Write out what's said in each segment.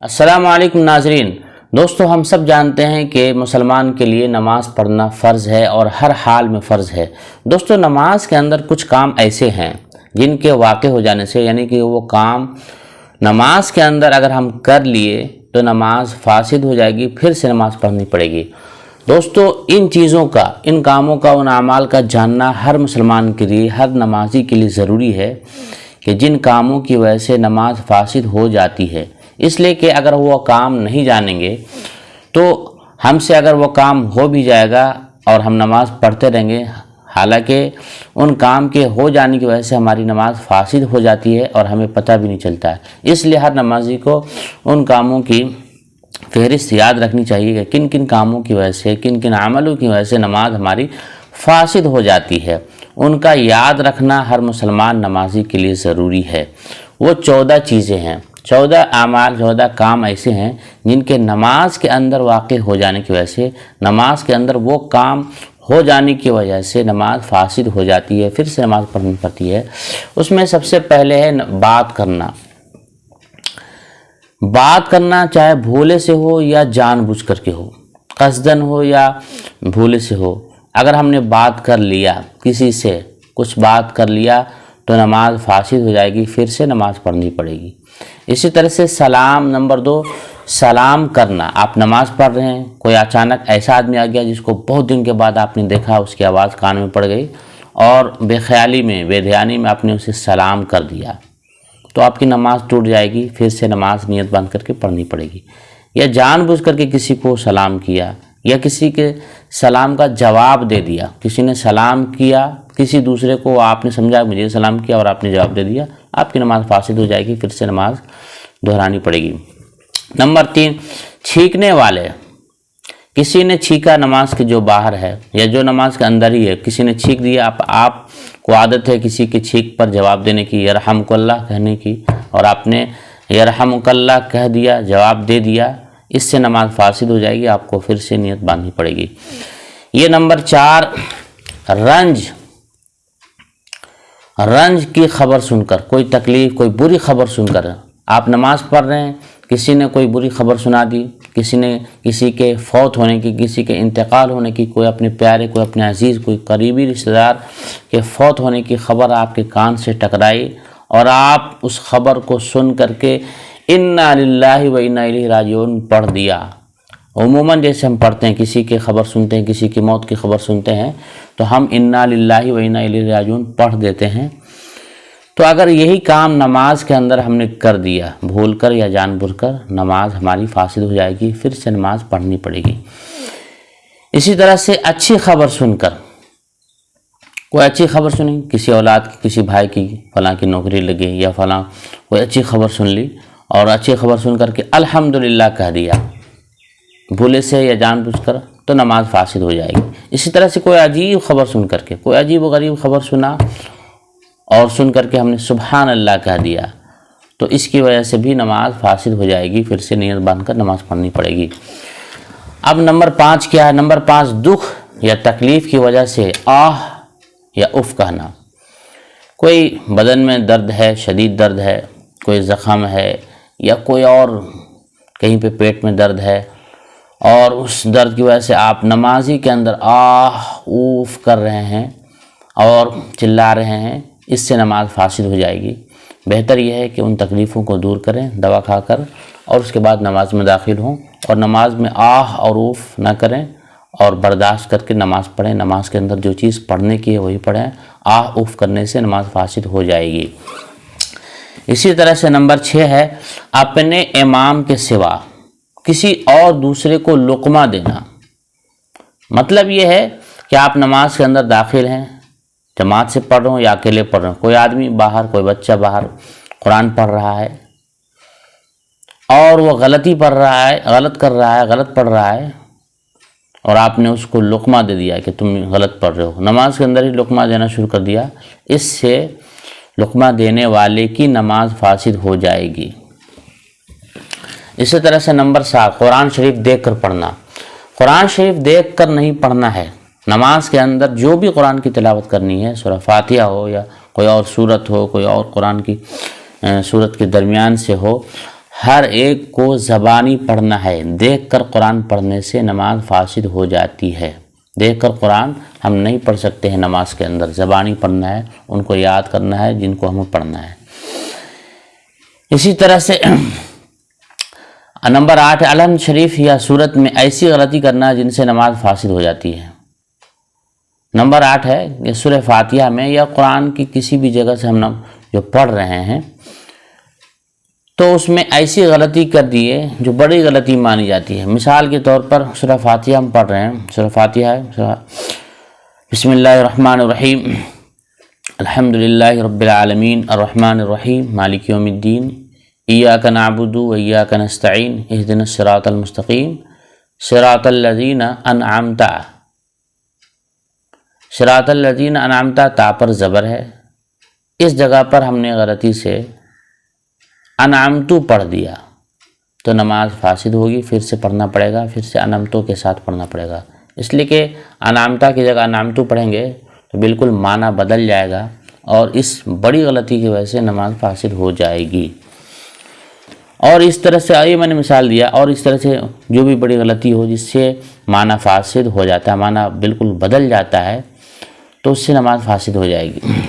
السلام علیکم ناظرین۔ دوستو، ہم سب جانتے ہیں کہ مسلمان کے لیے نماز پڑھنا فرض ہے اور ہر حال میں فرض ہے۔ دوستو، نماز کے اندر کچھ کام ایسے ہیں جن کے واقع ہو جانے سے، یعنی کہ وہ کام نماز کے اندر اگر ہم کر لیے تو نماز فاسد ہو جائے گی، پھر سے نماز پڑھنی پڑے گی۔ دوستو، ان چیزوں کا، ان کاموں کا، ان اعمال کا جاننا ہر مسلمان کے لیے، ہر نمازی کے لیے ضروری ہے کہ جن کاموں کی وجہ سے نماز فاسد ہو جاتی ہے۔ اس لیے کہ اگر وہ کام نہیں جانیں گے تو ہم سے اگر وہ کام ہو بھی جائے گا اور ہم نماز پڑھتے رہیں گے، حالانکہ ان کام کے ہو جانے کی وجہ سے ہماری نماز فاسد ہو جاتی ہے اور ہمیں پتہ بھی نہیں چلتا ہے۔ اس لیے ہر نمازی کو ان کاموں کی فہرست یاد رکھنی چاہیے کہ کن کن کاموں کی وجہ سے، کن کن عملوں کی وجہ سے نماز ہماری فاسد ہو جاتی ہے۔ ان کا یاد رکھنا ہر مسلمان نمازی کے لیے ضروری ہے۔ وہ 14 چیزیں ہیں، 14 اعمال، 14 کام ایسے ہیں جن کے نماز کے اندر واقع ہو جانے کی وجہ سے، نماز کے اندر وہ کام ہو جانے کی وجہ سے نماز فاسد ہو جاتی ہے، پھر سے نماز پڑھنی پڑتی ہے۔ اس میں سب سے پہلے ہے بات کرنا۔ بات کرنا چاہے بھولے سے ہو یا جان بوجھ کر کے ہو، قصدن ہو یا بھولے سے ہو۔ اگر ہم نے بات کر لیا، کسی سے کچھ بات کر لیا تو نماز فاسد ہو جائے گی، پھر سے نماز پڑھنی پڑے گی۔ اسی طرح سے سلام، نمبر 2، سلام کرنا۔ آپ نماز پڑھ رہے ہیں، کوئی اچانک ایسا آدمی آ گیا جس کو بہت دن کے بعد آپ نے دیکھا، اس کی آواز کان میں پڑ گئی اور بے خیالی میں، بے دھیانی میں آپ نے اسے سلام کر دیا تو آپ کی نماز ٹوٹ جائے گی، پھر سے نماز نیت بند کر کے پڑھنی پڑے گی۔ یا جان بوجھ کر کے کسی کو سلام کیا، یا کسی کے سلام کا جواب دے دیا۔ کسی نے سلام کیا کسی دوسرے کو، آپ نے سمجھا مجھے سلام کیا اور آپ نے جواب دے دیا، آپ کی نماز فاسد ہو جائے گی، پھر سے نماز دہرانی پڑے گی۔ نمبر 3، چھینکنے والے۔ کسی نے چھینکا نماز کے جو باہر ہے یا جو نماز کے اندر ہی ہے، کسی نے چھینک دیا، آپ کو عادت ہے کسی کے چھینک پر جواب دینے کی، یرحمک اللہ کہنے کی، اور آپ نے یرحمک اللہ کہہ دیا، جواب دے دیا، اس سے نماز فاسد ہو جائے گی، آپ کو پھر سے نیت باندھنی پڑے گی۔ یہ نمبر 4، رنج کی خبر سن کر، کوئی تکلیف، کوئی بری خبر سن کر۔ آپ نماز پڑھ رہے ہیں، کسی نے کوئی بری خبر سنا دی، کسی نے کسی کے فوت ہونے کی، کسی کے انتقال ہونے کی، کوئی اپنے پیارے، کوئی اپنے عزیز، کوئی قریبی رشتہ دار کے فوت ہونے کی خبر آپ کے کان سے ٹکرائی اور آپ اس خبر کو سن کر کے انا للہ و انا الیہ راجعون پڑھ دیا۔ عموماً جیسے ہم پڑھتے ہیں، کسی کی خبر سنتے ہیں، کسی کی موت کی خبر سنتے ہیں تو ہم انا للہ و انا الیہ راجعون پڑھ دیتے ہیں۔ تو اگر یہی کام نماز کے اندر ہم نے کر دیا، بھول کر یا جان بوجھ کر، نماز ہماری فاسد ہو جائے گی، پھر سے نماز پڑھنی پڑے گی۔ اسی طرح سے اچھی خبر سن کر، کوئی اچھی خبر سنی، کسی اولاد کی، کسی بھائی کی فلاں کی نوکری لگی یا فلاں کوئی اچھی خبر سن لی، اور اچھی خبر سن کر کے الحمدللہ کہہ دیا بھولے سے یا جان بوجھ کر، تو نماز فاسد ہو جائے گی۔ اسی طرح سے کوئی عجیب خبر سن کر کے، کوئی عجیب و غریب خبر سنا اور سن کر کے ہم نے سبحان اللہ کہہ دیا تو اس کی وجہ سے بھی نماز فاسد ہو جائے گی، پھر سے نیت باندھ کر نماز پڑھنی پڑے گی۔ اب نمبر 5 کیا ہے؟ نمبر 5، دکھ یا تکلیف کی وجہ سے آہ یا اف کہنا۔ کوئی بدن میں درد ہے، شدید درد ہے، کوئی زخم ہے یا کوئی اور کہیں پہ پیٹ میں درد ہے اور اس درد کی وجہ سے آپ نمازی کے اندر آہ اوف کر رہے ہیں اور چلا رہے ہیں، اس سے نماز فاسد ہو جائے گی۔ بہتر یہ ہے کہ ان تکلیفوں کو دور کریں دوا کھا کر، اور اس کے بعد نماز میں داخل ہوں، اور نماز میں آہ اور اوف نہ کریں اور برداشت کر کے نماز پڑھیں۔ نماز کے اندر جو چیز پڑھنے کی ہے وہی پڑھیں، آہ اوف کرنے سے نماز فاسد ہو جائے گی۔ اسی طرح سے نمبر 6 ہے اپنے امام کے سوا کسی اور دوسرے کو لقمہ دینا۔ مطلب یہ ہے کہ آپ نماز کے اندر داخل ہیں، جماعت سے پڑھ رہے ہوں یا اکیلے پڑھ رہے ہوں، کوئی آدمی باہر، کوئی بچہ باہر قرآن پڑھ رہا ہے اور وہ غلطی پڑھ رہا ہے، غلط کر رہا ہے، غلط پڑھ رہا ہے، اور آپ نے اس کو لقمہ دے دیا کہ تم غلط پڑھ رہے ہو، نماز کے اندر ہی لقمہ دینا شروع کر دیا، اس سے لقمہ دینے والے کی نماز فاسد ہو جائے گی۔ اسی طرح سے نمبر 7، قرآن شریف دیکھ کر پڑھنا۔ قرآن شریف دیکھ کر نہیں پڑھنا ہے۔ نماز کے اندر جو بھی قرآن کی تلاوت کرنی ہے، سورہ فاتحہ ہو یا کوئی اور سورت ہو، کوئی اور قرآن کی سورت کے درمیان سے ہو، ہر ایک کو زبانی پڑھنا ہے، دیکھ کر قرآن پڑھنے سے نماز فاسد ہو جاتی ہے۔ دیکھ کر قرآن ہم نہیں پڑھ سکتے ہیں نماز کے اندر، زبانی پڑھنا ہے، ان کو یاد کرنا ہے جن کو ہمیں پڑھنا ہے۔ اسی طرح سے نمبر 8 الحمد شریف یا سورت میں ایسی غلطی کرنا جن سے نماز فاسد ہو جاتی ہے۔ نمبر 8 ہے کہ سورہ فاتحہ میں یا قرآن کی کسی بھی جگہ سے ہم جو پڑھ رہے ہیں تو اس میں ایسی غلطی کر دیے جو بڑی غلطی مانی جاتی ہے۔ مثال کے طور پر سورہ فاتحہ ہم پڑھ رہے ہیں، سورہ فاتحہ ہے بسم اللہ الرحمن الرحیم الحمدللہ رب العالمین الرحمن الرحیم مالک یوم الدین ایاک نعبد و ایاک نستعین اہدنا الصراط المستقیم صراط الذین انعمت، صراط الذین انعمت تا پر زبر ہے، اس جگہ پر ہم نے غلطی سے انعمتو پڑھ دیا تو نماز فاسد ہوگی، پھر سے پڑھنا پڑے گا، پھر سے انعمتو کے ساتھ پڑھنا پڑے گا، اس لیے کہ انعمتا کی جگہ انعمتو پڑھیں گے تو بالکل معنی بدل جائے گا اور اس بڑی غلطی کی وجہ سے نماز فاسد ہو جائے گی۔ اور اس طرح سے آئیے میں نے مثال دیا، اور اس طرح سے جو بھی بڑی غلطی ہو جس سے معنی فاسد ہو جاتا ہے، معنی بالکل بدل جاتا ہے تو اس سے نماز فاسد ہو جائے گی۔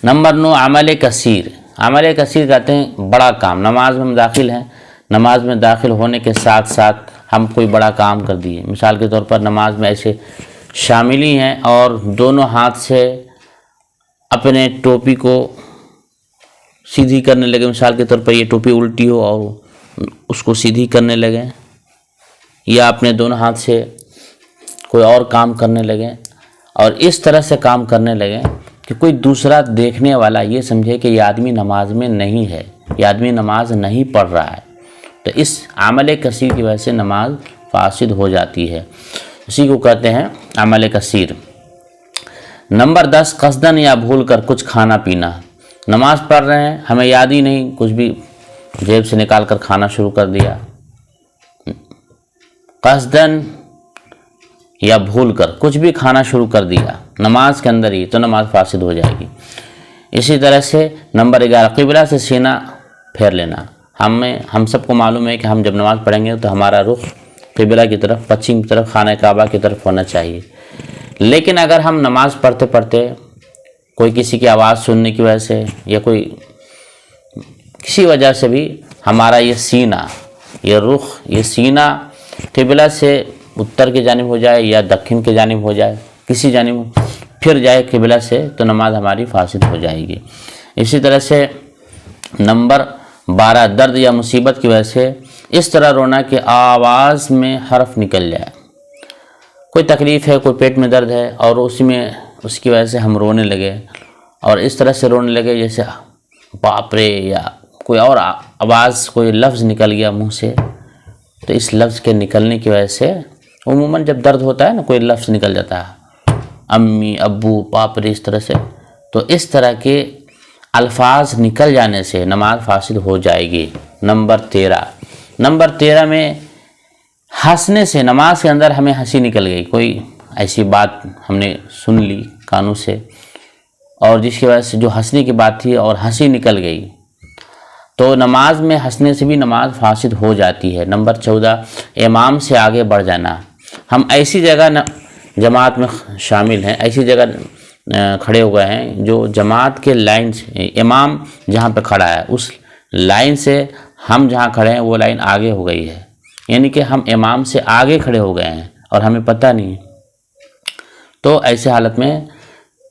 نمبر 9 عمل کثیر۔ عمل کثیر کہتے ہیں بڑا کام۔ نماز میں ہم داخل ہیں، نماز میں داخل ہونے کے ساتھ ساتھ ہم کوئی بڑا کام کر دیے۔ مثال کے طور پر نماز میں ایسے شاملی ہیں اور دونوں ہاتھ سے اپنے ٹوپی کو سیدھی کرنے لگے، مثال کے طور پر یہ ٹوپی الٹی ہو اور اس کو سیدھی کرنے لگے، یا اپنے دونوں ہاتھ سے کوئی اور کام کرنے لگے، اور اس طرح سے کام کرنے لگے کہ کوئی دوسرا دیکھنے والا یہ سمجھے کہ یہ آدمی نماز میں نہیں ہے، یہ آدمی نماز نہیں پڑھ رہا ہے، تو اس عمل کثیر کی وجہ سے نماز فاسد ہو جاتی ہے، اسی کو کہتے ہیں عمل کثیر۔ نمبر 10 قصدن یا بھول کر کچھ کھانا پینا۔ نماز پڑھ رہے ہیں، ہمیں یاد ہی نہیں، کچھ بھی جیب سے نکال کر کھانا شروع کر دیا، قصدن یا بھول کر کچھ بھی کھانا شروع کر دیا نماز کے اندر ہی تو نماز فاسد ہو جائے گی۔ اسی طرح سے نمبر 11 قبلہ سے سینہ پھیر لینا۔ ہم سب کو معلوم ہے کہ ہم جب نماز پڑھیں گے تو ہمارا رخ قبلہ کی طرف، پچھم کی طرف، خانہ کعبہ کی طرف ہونا چاہیے، لیکن اگر ہم نماز پڑھتے پڑھتے کوئی کسی کی آواز سننے کی وجہ سے یا کوئی کسی وجہ سے بھی ہمارا یہ سینہ، یہ رخ، یہ سینہ قبلہ سے اتر کی جانب ہو جائے یا دکن کی جانب ہو جائے، کسی جانب پھر جائے قبلہ سے تو نماز ہماری فاسد ہو جائے گی۔ اسی طرح سے نمبر 12 درد یا مصیبت کی وجہ سے اس طرح رونا کہ آواز میں حرف نکل جائے۔ کوئی تکلیف ہے، کوئی پیٹ میں درد ہے اور اس کی وجہ سے ہم رونے لگے، اور اس طرح سے رونے لگے جیسے باپ رے، یا کوئی اور آواز، کوئی لفظ نکل گیا منہ سے، تو اس لفظ کے نکلنے کی وجہ سے عموماً جب درد ہوتا ہے نا، کوئی لفظ نکل جاتا ہے، امی، ابو، باپ رے، اس طرح سے، تو اس طرح کے الفاظ نکل جانے سے نماز فاسد ہو جائے گی۔ نمبر 13 میں ہنسنے سے، نماز کے اندر ہمیں ہنسی نکل گئی، کوئی ایسی بات ہم نے سن لی کانوں سے اور جس کی وجہ سے جو ہنسنے کی بات تھی اور ہنسی نکل گئی تو نماز میں ہنسنے سے بھی نماز فاسد ہو جاتی ہے۔ نمبر 14 امام سے آگے بڑھ جانا۔ ہم ایسی جگہ جماعت میں شامل ہیں، ایسی جگہ کھڑے ہو گئے ہیں جو جماعت کے لائن سے، امام جہاں پہ کھڑا ہے اس لائن سے ہم جہاں کھڑے ہیں وہ لائن آگے ہو گئی ہے، یعنی کہ ہم امام سے آگے کھڑے ہو گئے ہیں اور ہمیں پتہ نہیں، تو ایسے حالت میں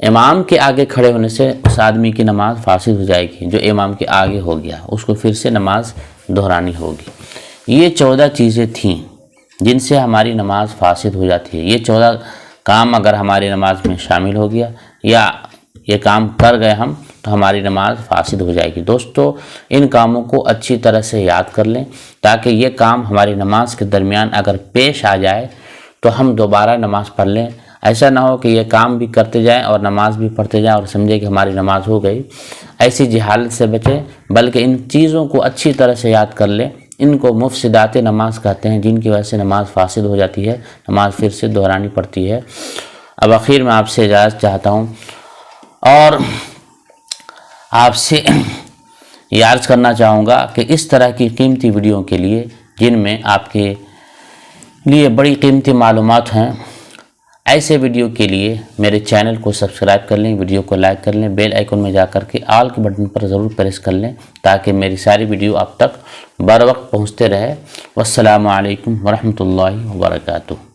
امام کے آگے کھڑے ہونے سے اس آدمی کی نماز فاسد ہو جائے گی، جو امام کے آگے ہو گیا اس کو پھر سے نماز دہرانی ہوگی۔ یہ 14 چیزیں تھیں جن سے ہماری نماز فاسد ہو جاتی ہے۔ یہ 14 کام اگر ہماری نماز میں شامل ہو گیا یا یہ کام کر گئے ہم تو ہماری نماز فاسد ہو جائے گی۔ دوستو ان کاموں کو اچھی طرح سے یاد کر لیں تاکہ یہ کام ہماری نماز کے درمیان اگر پیش آ جائے تو ہم دوبارہ نماز پڑھ لیں۔ ایسا نہ ہو کہ یہ کام بھی کرتے جائیں اور نماز بھی پڑھتے جائیں اور سمجھے کہ ہماری نماز ہو گئی، ایسی جہالت سے بچیں، بلکہ ان چیزوں کو اچھی طرح سے یاد کر لیں۔ ان کو مفسدات نماز کہتے ہیں، جن کی وجہ سے نماز فاسد ہو جاتی ہے، نماز پھر سے دہرانی پڑتی ہے۔ اب آخر میں آپ سے اجازت چاہتا ہوں اور آپ سے یہ عرض کرنا چاہوں گا کہ اس طرح کی قیمتی ویڈیو کے لیے جن میں آپ کے لیے بڑی قیمتی معلومات ہیں، ایسے ویڈیو کے لیے میرے چینل کو سبسکرائب کر لیں، ویڈیو کو لائک کر لیں، بیل آئیکن میں جا کر کے آل کے بٹن پر ضرور پریس کر لیں تاکہ میری ساری ویڈیو آپ تک بر وقت پہنچتے رہے۔ والسلام علیکم ورحمۃ اللہ وبرکاتہ۔